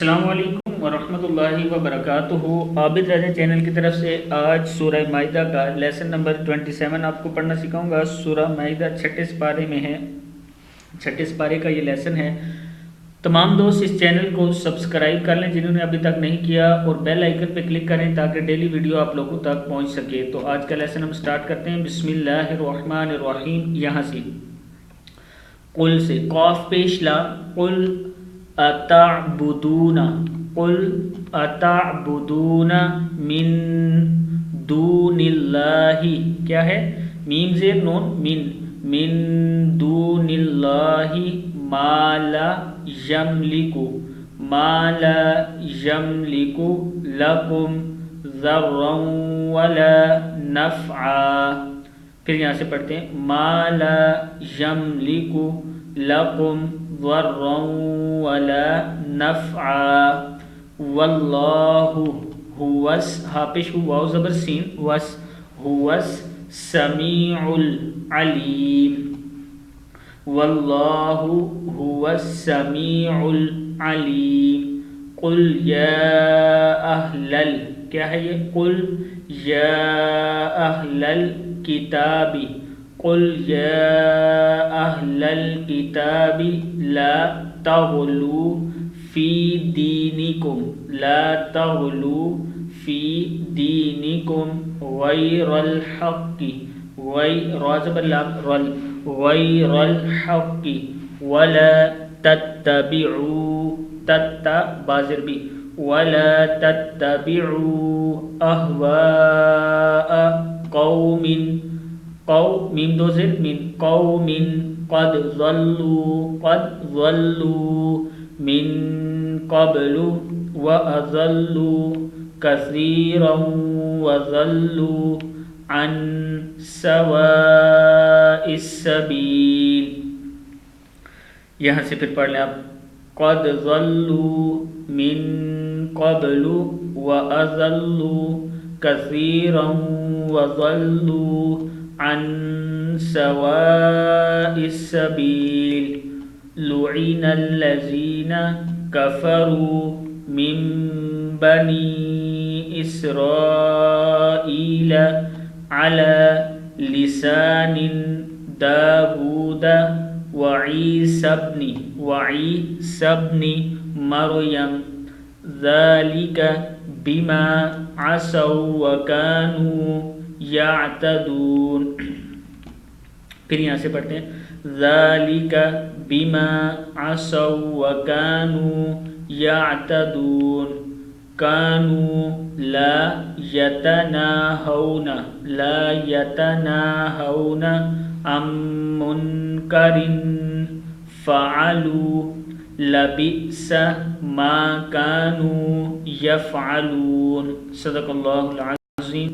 السلام علیکم ورحمۃ اللہ وبرکاتہ۔ عابد رضا چینل کی طرف سے آج سورہ مائدہ کا لیسن نمبر 27 آپ کو پڑھنا سکھاؤں گا۔ سورہ مائدہ 36 پارے میں ہے، 36 پارے کا یہ لیسن ہے۔ تمام دوست اس چینل کو سبسکرائب کر لیں جنہوں نے ابھی تک نہیں کیا، اور بیل آئیکن پہ کلک کریں تاکہ ڈیلی ویڈیو آپ لوگوں تک پہنچ سکے۔ تو آج کا لیسن ہم سٹارٹ کرتے ہیں۔ بسم اللہ الرحمن الرحیم۔ یہاں سے قل سے قاف پیش لا، قل اتعبدون، قل اتعبدون من دون اللہ، کیا ہے؟ میم زیر نون، من دون اللہ ما لا یملک لکم ذرا ولا نفعا۔ پھر یہاں سے پڑھتے ہیں ما لا یملک لکم ضرا ولا نفعا واللہ هو ہاپش واو زبر سین وس هو السمیع العلیم، واللہ هو السمیع العلیم۔ قل یا اہل کیا ہے یہ؟ قل یا اہل الکتاب، قل یا اہل الکتاب لا تغلوا فی دینکم، لا تغلوا فی دینکم غیر الحق، غیر الحق ولا تتبعوا بازر بھی ولا تتبعوا اہواء قوم میم دو زر من قوم قد ضلوا من قبل وأضلوا كثيرا وضلوا عن سواء السبيل۔ یہاں سے پھر پڑھ لیں آپ، قد ضلوا من قبل وأضلوا كثيرا وضلوا عن سواء السبيل۔ لعن الذين كفروا من بني إسرائيل على لسان داود وعيسى ابن مريم ذلك بما عصوا وكانوا يعتدون۔ پھر یہاں سے پڑھتے ہیں ذالک بما عصوا وكانوا يعتدون، كانوا لا يتناهون عن منکر فعلوا لبئس ما كانوا يفعلون۔ صدق اللہ العظیم۔